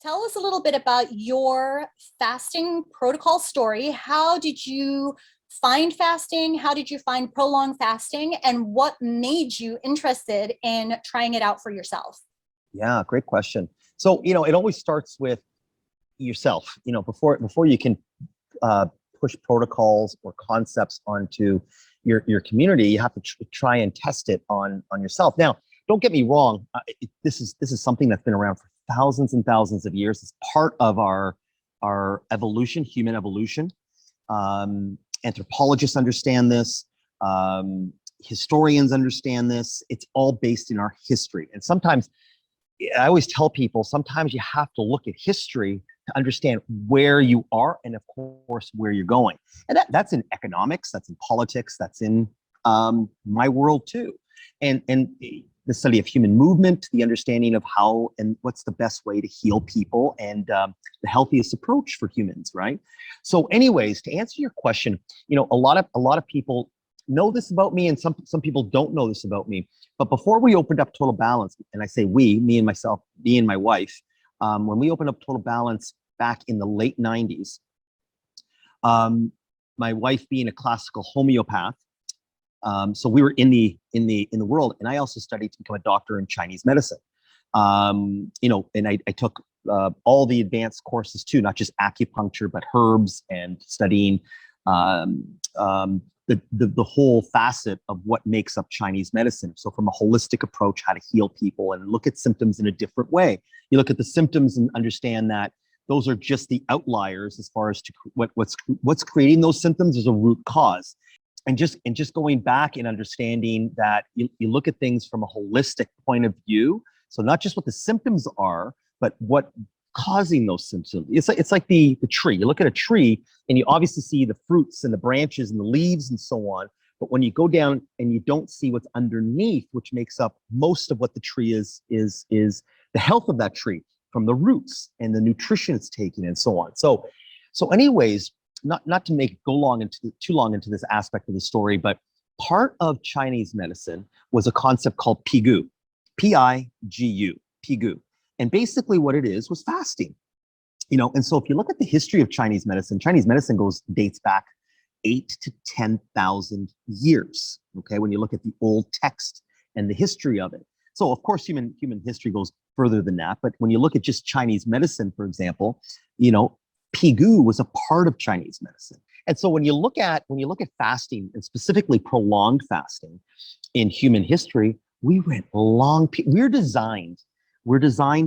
Tell us a little bit about your fasting protocol story. How did you find fasting? How did you find prolonged fasting? And what made you interested in trying it out for yourself? Yeah, great question. So, it always starts with yourself. Before you can uh, push protocols or concepts onto your community, you have to try and test it on yourself. Now, don't get me wrong. This is something that's been around for thousands and thousands of years. It's part of our evolution, human evolution. Anthropologists understand this. Historians understand this. It's all based in our history. And sometimes I always tell people, sometimes you have to look at history to understand where you are and, of course, where you're going. And that's in economics, that's in politics, that's in my world too. And the study of human movement, the understanding of how and what's the best way to heal people and the healthiest approach for humans, right? So anyways, to answer your question, a lot of people know this about me and some people don't know this about me. But before we opened up Total Balance, and I say we, me and myself, me and my wife, when we opened up Total Balance back in the late 90s, my wife being a classical homeopath, so we were in the world, and I also studied to become a doctor in Chinese medicine. And I took all the advanced courses too, not just acupuncture, but herbs and studying the whole facet of what makes up Chinese medicine. So from a holistic approach, how to heal people and look at symptoms in a different way. You look at the symptoms and understand that those are just the outliers as far as to what's creating those symptoms is a root cause. And just going back and understanding that you look at things from a holistic point of view. So not just what the symptoms are, but what causing those symptoms. It's like the tree. You look at a tree and you obviously see the fruits and the branches and the leaves and so on. But when you go down and you don't see what's underneath, which makes up most of what the tree is the health of that tree from the roots and the nutrition it's taking and so on. So anyways, not to make it go too long into this aspect of the story, but part of Chinese medicine was a concept called Pigu, Pigu, Pigu. And basically what it is was fasting, and so if you look at the history of Chinese medicine dates back 8 to 10,000 years. Okay. When you look at the old text and the history of it. So of course, human history goes further than that. But when you look at just Chinese medicine, for example, Pigu was a part of Chinese medicine. And so when you look at fasting and specifically prolonged fasting in human history, we went long. We're designed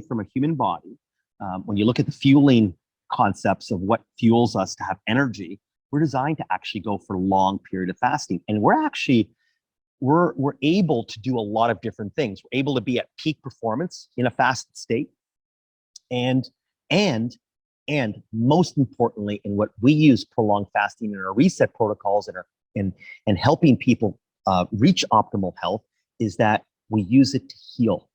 from a human body. When you look at the fueling concepts of what fuels us to have energy, we're designed to actually go for a long period of fasting. And we're able to do a lot of different things. We're able to be at peak performance in a fasted state. And most importantly, in what we use prolonged fasting in our reset protocols and helping people reach optimal health is that we use it to heal.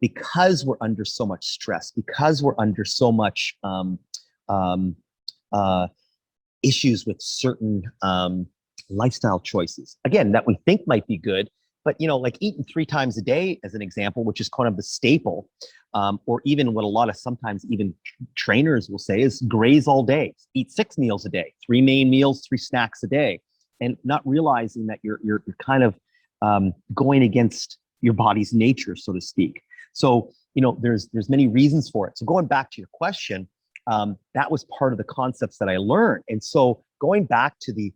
Because we're under so much stress, because we're under so much issues with certain lifestyle choices, again, that we think might be good, but like eating 3 times a day, as an example, which is kind of the staple, or even what a lot of sometimes even trainers will say is graze all day, eat 6 meals a day, 3 main meals, 3 snacks a day, and not realizing that you're kind of going against your body's nature, so to speak. So, there's many reasons for it. So going back to your question, that was part of the concepts that I learned. And so going back to the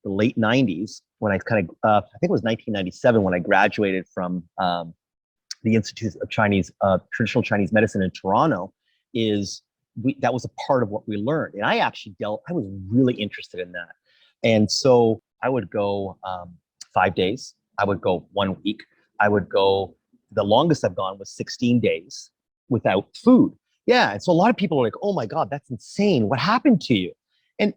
late 90s, when I I think it was 1997 when I graduated from the Institute of Traditional Chinese Medicine in Toronto, that was a part of what we learned. And I was really interested in that. And so I would go 5 days. I would go 1 week. I would go, the longest I've gone was 16 days without food. Yeah. And so a lot of people are like, oh my God, that's insane. What happened to you? And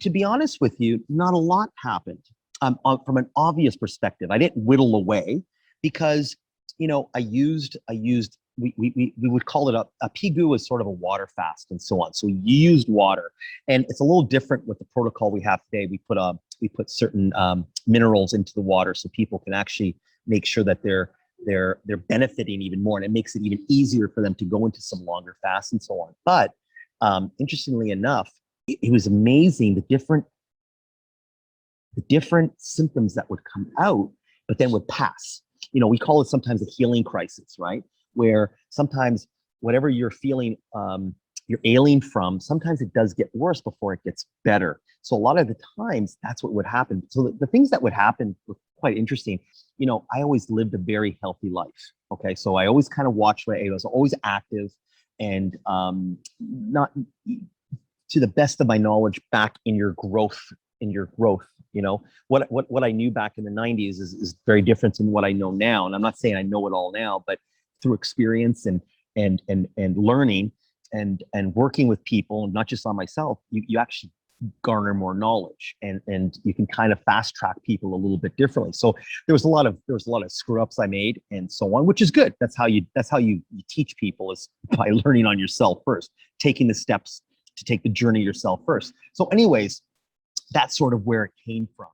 to be honest with you, not a lot happened. From an obvious perspective, I didn't whittle away because, we would call it a Pigu is sort of a water fast and so on. So we used water, and it's a little different with the protocol we have today. We put certain minerals into the water so people can actually make sure that they're benefiting even more, and it makes it even easier for them to go into some longer fasts and so on. But interestingly enough, it was amazing the different symptoms that would come out, but then would pass. We call it sometimes a healing crisis, right? Where sometimes whatever you're feeling, you're ailing from, sometimes it does get worse before it gets better. So a lot of the times that's what would happen. So the things that would happen were quite interesting. I always lived a very healthy life. Okay. So I always kind of watched what I ate. I was always active and not to the best of my knowledge back in your growth. What I knew back in the 90s is very different than what I know now. And I'm not saying I know it all now, but through experience and learning and working with people, and not just on myself, you actually garner more knowledge, and you can kind of fast track people a little bit differently. So there was a lot of screw ups I made and so on, which is good. That's how you teach people, is by learning on yourself first, taking the steps to take the journey yourself first. So anyways, that's sort of where it came from.